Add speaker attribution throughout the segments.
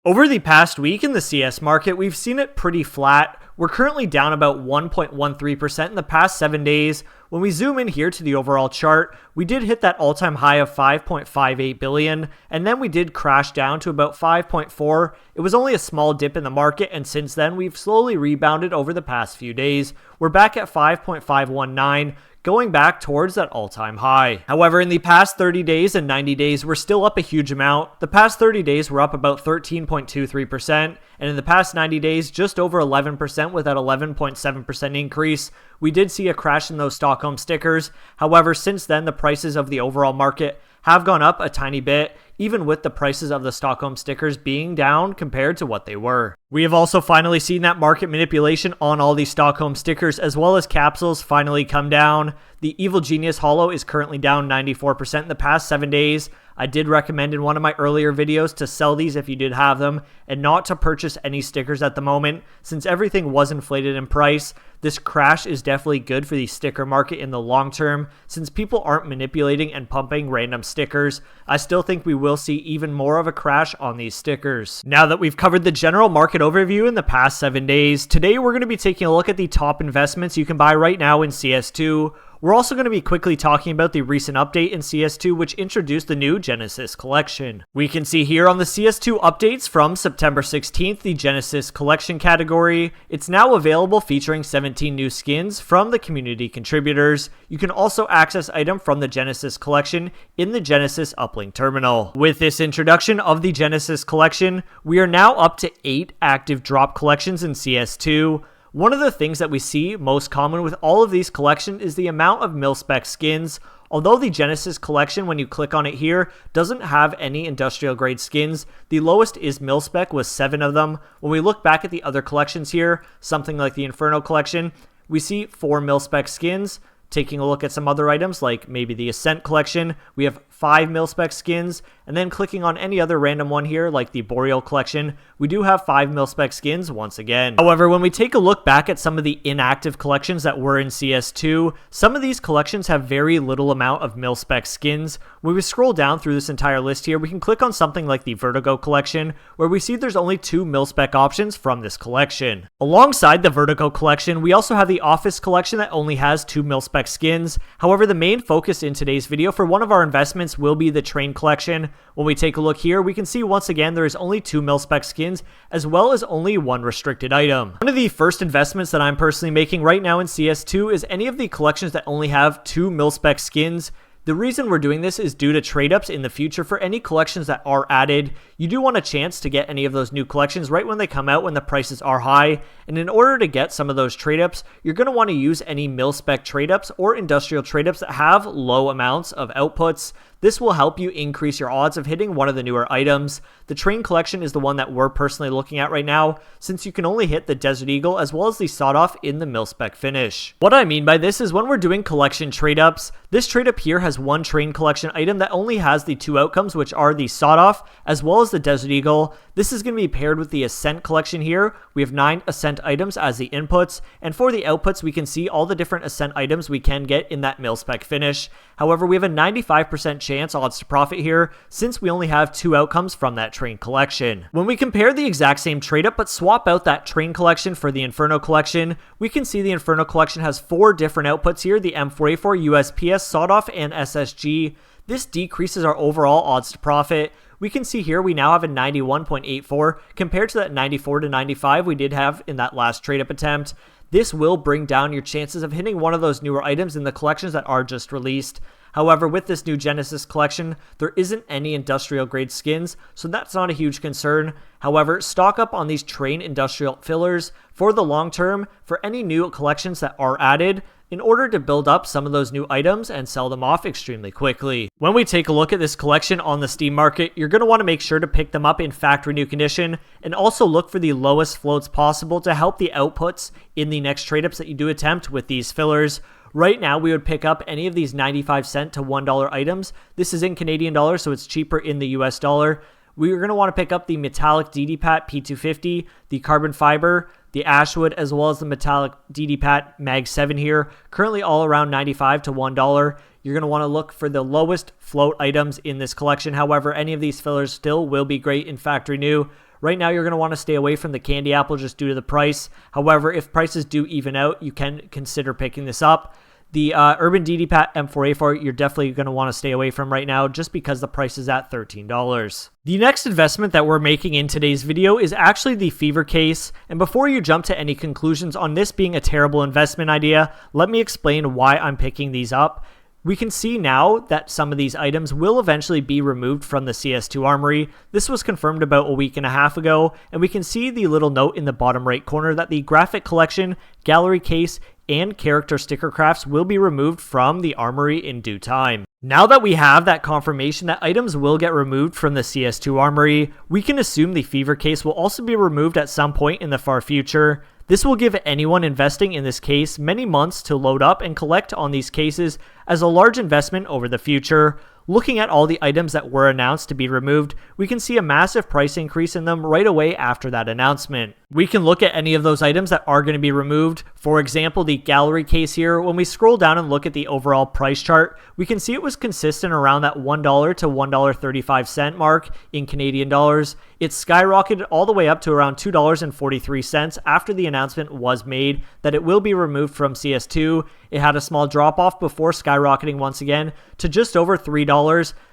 Speaker 1: Over the past week in the CS market, we've seen it pretty flat. We're currently down about 1.13% in the past 7 days. When we zoom in here to the overall chart, we did hit that all-time high of 5.58 billion, and then we did crash down to about 5.4. It was only a small dip in the market, and since then, we've slowly rebounded over the past few days. We're back at 5.519. Going back towards that all-time high. However, in the past 30 days and 90 days, we're still up a huge amount. The past 30 days, we're up about 13.23%, and in the past 90 days, just over 11% with that 11.7% increase. We did see a crash in those Stockholm stickers. However, since then, the prices of the overall market have gone up a tiny bit, even with the prices of the Stockholm stickers being down compared to what they were. We have also finally seen that market manipulation on all these Stockholm stickers as well as capsules finally come down. The Evil Genius Holo is currently down 94% in the past 7 days. I did recommend in one of my earlier videos to sell these if you did have them and not to purchase any stickers at the moment since everything was inflated in price. This crash is definitely good for the sticker market in the long term since people aren't manipulating and pumping random stickers. I still think we will see even more of a crash on these stickers. Now that we've covered the general market overview in the past 7 days, today we're going to be taking a look at the top investments you can buy right now in CS2. We're also going to be quickly talking about the recent update in CS2 which introduced the new Genesis collection. We can see here on the CS2 updates from September 16th, the Genesis collection category. It's now available featuring 17 new skins from the community contributors. You can also access items from the Genesis collection in the Genesis uplink terminal. With this introduction of the Genesis collection, we are now up to 8 active drop collections in CS2. One of the things that we see most common with all of these collections is the amount of mil-spec skins. Although the Genesis collection, when you click on it here, doesn't have any industrial grade skins, the lowest is mil-spec with 7 of them. When we look back at the other collections here, something like the Inferno collection, we see 4 mil-spec skins. Taking a look at some other items like maybe the Ascent collection, we have 5 mil-spec skins, and then clicking on any other random one here like the Boreal collection, we do have 5 mil-spec skins once again. However, when we take a look back at some of the inactive collections that were in CS2, some of these collections have very little amount of mil-spec skins. When we scroll down through this entire list here, we can click on something like the Vertigo collection, where we see there's only 2 mil-spec options from this collection. Alongside the Vertigo collection, we also have the Office collection that only has 2 mil-spec skins. However, the main focus in today's video for one of our investments will be the Train collection. When we take a look here, we can see once again there is only 2 mil-spec skins as well as only 1 restricted item. One of the first investments that I'm personally making right now in CS2 is any of the collections that only have 2 mil-spec skins. The reason we're doing this is due to trade-ups in the future for any collections that are added. You do want a chance to get any of those new collections right when they come out when the prices are high, and in order to get some of those trade-ups, you're going to want to use any mil-spec trade-ups or industrial trade-ups that have low amounts of outputs. This will help you increase your odds of hitting one of the newer items. The Train collection is the one that we're personally looking at right now, since you can only hit the Desert Eagle as well as the Sawed-Off in the mil-spec finish. What I mean by this is when we're doing collection trade-ups, this trade-up here has one Train collection item that only has the 2 outcomes, which are the Sawed-Off as well as the Desert Eagle. This is going to be paired with the Ascent collection here. We have 9 Ascent items as the inputs, and for the outputs, we can see all the different Ascent items we can get in that mil-spec finish. However, we have a 95% chance odds to profit here since we only have 2 outcomes from that Train collection. When we compare the exact same trade up but swap out that Train collection for the Inferno collection, we can see the Inferno collection has 4 different outputs here, the M4A4, USPS, Sawed-Off, and SSG. This decreases our overall odds to profit. We can see here we now have a 91.84 compared to that 94 to 95 we did have in that last trade up attempt. This will bring down your chances of hitting one of those newer items in the collections that are just released. However, with this new Genesis collection, there isn't any industrial grade skins, so that's not a huge concern. However, stock up on these Train industrial fillers for the long term for any new collections that are added in order to build up some of those new items and sell them off extremely quickly. When we take a look at this collection on the Steam market, you're going to want to make sure to pick them up in factory new condition and also look for the lowest floats possible to help the outputs in the next trade-ups that you do attempt with these fillers. Right now, we would pick up any of these 95 cent to $1 items. This is in Canadian dollars, so it's cheaper in the US dollar. We're going to want to pick up the metallic DD-Pat P250, the carbon fiber, the Ashwood, as well as the metallic DD-Pat Mag 7 here, currently all around 95 to $1. You're going to want to look for the lowest float items in this collection. However, any of these fillers still will be great in factory new. Right now, you're going to want to stay away from the candy apple just due to the price. However, if prices do even out, you can consider picking this up. The Urban DD-Pat M4A4, you're definitely going to want to stay away from right now just because the price is at $13. The next investment that we're making in today's video is actually the Fever case. And before you jump to any conclusions on this being a terrible investment idea, let me explain why I'm picking these up. We can see now that some of these items will eventually be removed from the CS2 armory. This was confirmed about a week and a half ago, and we can see the little note in the bottom right corner that the graphic collection, gallery case, and character sticker crafts will be removed from the armory in due time. Now that we have that confirmation that items will get removed from the CS2 armory, we can assume the Fever case will also be removed at some point in the far future. This will give anyone investing in this case many months to load up and collect on these cases as a large investment over the future. Looking at all the items that were announced to be removed, we can see a massive price increase in them right away after that announcement. We can look at any of those items that are going to be removed. For example, the gallery case here, when we scroll down and look at the overall price chart, we can see it was consistent around that $1 to $1.35 mark in Canadian dollars. It skyrocketed all the way up to around $2.43 after the announcement was made that it will be removed from CS2. It had a small drop off before skyrocketing once again to just over $3.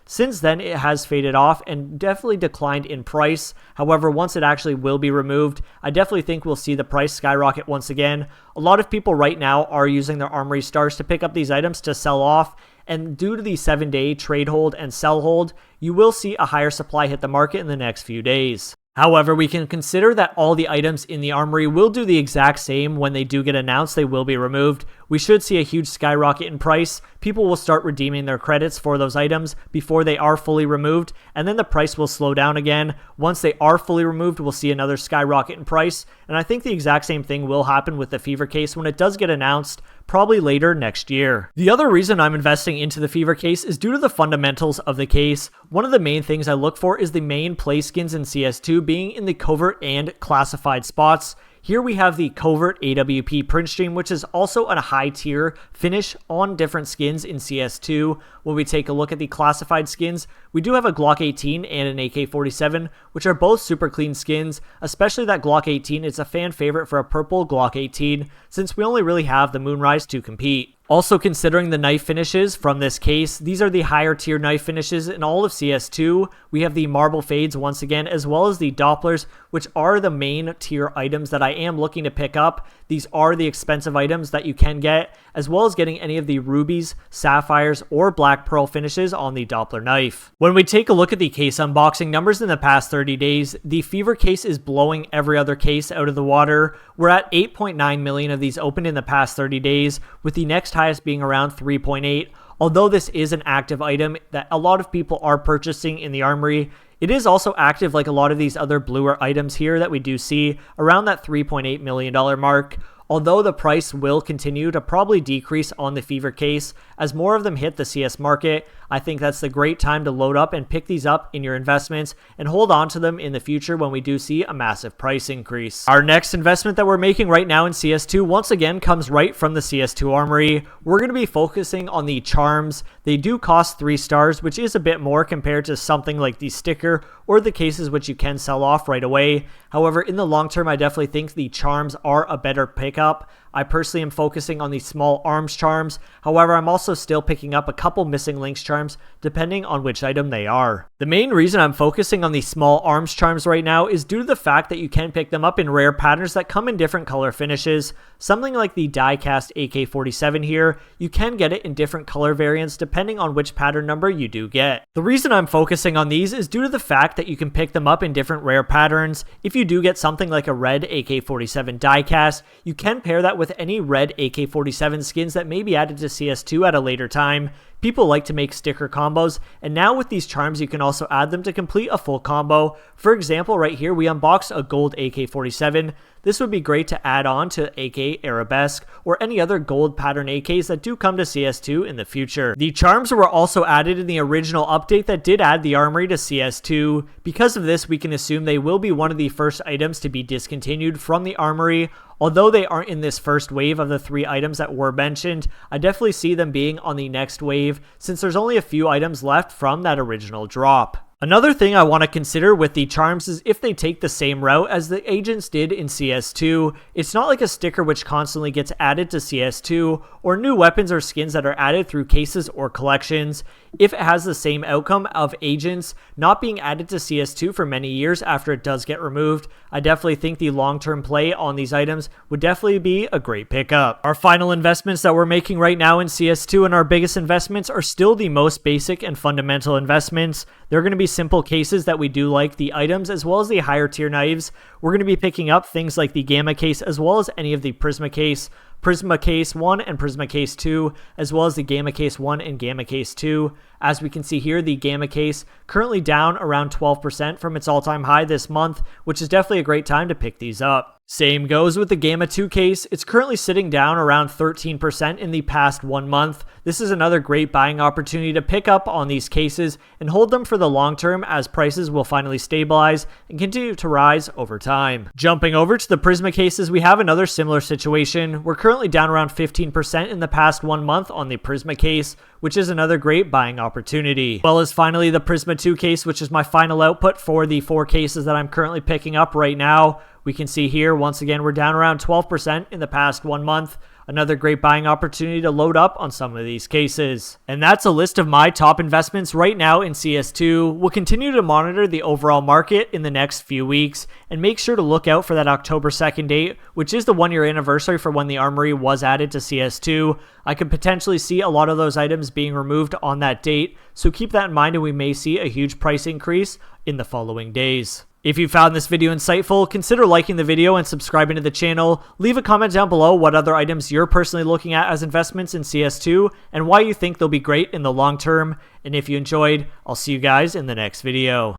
Speaker 1: Since then, it has faded off and definitely declined in price. However, once it actually will be removed, I definitely think we'll see the price skyrocket once again. A lot of people right now are using their armory stars to pick up these items to sell off. And due to the 7-day trade hold and sell hold, you will see a higher supply hit the market in the next few days. However, we can consider that all the items in the armory will do the exact same when they do get announced they will be removed. We should see a huge skyrocket in price. People will start redeeming their credits for those items before they are fully removed, and then the price will slow down again. Once they are fully removed, we'll see another skyrocket in price, and I think the exact same thing will happen with the Fever case when it does get announced, probably later next year. The other reason I'm investing into the Fever case is due to the fundamentals of the case. One of the main things I look for is the main play skins in CS2 being in the covert and classified spots. Here we have the covert AWP print stream, which is also a high tier finish on different skins in CS2. When we take a look at the classified skins, we do have a Glock 18 and an AK-47, which are both super clean skins, especially that Glock 18. It's a fan favorite for a purple Glock 18, since we only really have the Moonrise to compete. Also considering the knife finishes from this case, these are the higher tier knife finishes in all of CS2. We have the marble fades once again, as well as the Dopplers, which are the main tier items that I am looking to pick up. These are the expensive items that you can get, as well as getting any of the rubies, sapphires, or black pearl finishes on the Doppler knife. When we take a look at the case unboxing numbers in the past 30 days, the Fever case is blowing every other case out of the water. We're at 8.9 million of these opened in the past 30 days, with the next highest being around 3.8. Although this is an active item that a lot of people are purchasing in the armory, it is also active like a lot of these other bluer items here that we do see around that $3.8 million mark. Although the price will continue to probably decrease on the Fever case as more of them hit the CS market, I think that's the great time to load up and pick these up in your investments and hold on to them in the future when we do see a massive price increase. Our next investment that we're making right now in CS2 once again comes right from the CS2 armory. We're going to be focusing on the charms. They do cost 3 stars, which is a bit more compared to something like the sticker or the cases which you can sell off right away. However, in the long term, I definitely think the charms are a better pickup. I personally am focusing on the small arms charms. However, I'm also still picking up a couple missing links charms depending on which item they are. The main reason I'm focusing on the small arms charms right now is due to the fact that you can pick them up in rare patterns that come in different color finishes. Something like the die-cast AK-47 here, you can get it in different color variants depending on which pattern number you do get. The reason I'm focusing on these is due to the fact that you can pick them up in different rare patterns. If you do get something like a red AK-47 die-cast, you can pair that with any red AK-47 skins that may be added to CS2 at a later time. People like to make sticker combos, and now with these charms you can also add them to complete a full combo. For example, right here we unboxed a gold AK-47. This would be great to add on to AK Arabesque or any other gold pattern AKs that do come to CS2 in the future. The charms were also added in the original update that did add the armory to CS2. Because of this, we can assume they will be one of the first items to be discontinued from the armory. Although they aren't in this first wave of the 3 items that were mentioned, I definitely see them being on the next wave since there's only a few items left from that original drop. Another thing I want to consider with the charms is if they take the same route as the agents did in CS2. It's not like a sticker which constantly gets added to CS2 or new weapons or skins that are added through cases or collections. If it has the same outcome of agents not being added to CS2 for many years after it does get removed, I definitely think the long-term play on these items would definitely be a great pickup. Our final investments that we're making right now in CS2 and our biggest investments are still the most basic and fundamental investments. They're going to be simple cases that we do like the items as well as the higher tier knives. We're going to be picking up things like the Gamma case as well as any of the Prisma case 1 and Prisma case 2, as well as the Gamma case 1 and Gamma case 2. As we can see here, the Gamma case currently down around 12% from its all-time high this month, which is definitely a great time to pick these up. Same goes with the Gamma 2 case. It's currently sitting down around 13% in the past 1 month. This is another great buying opportunity to pick up on these cases and hold them for the long term as prices will finally stabilize and continue to rise over time. Jumping over to the Prisma cases, we have another similar situation. We're currently down around 15% in the past 1 month on the Prisma case, which is another great buying opportunity. As well as finally the Prisma 2 case, which is my final output for the 4 cases that I'm currently picking up right now. We can see here, once again, we're down around 12% in the past 1 month. Another great buying opportunity to load up on some of these cases. And that's a list of my top investments right now in CS2. We'll continue to monitor the overall market in the next few weeks and make sure to look out for that October 2nd date, which is the 1-year anniversary for when the armory was added to CS2. I could potentially see a lot of those items being removed on that date, so keep that in mind and we may see a huge price increase in the following days. If you found this video insightful, consider liking the video and subscribing to the channel. Leave a comment down below what other items you're personally looking at as investments in CS2 and why you think they'll be great in the long term. And if you enjoyed, I'll see you guys in the next video.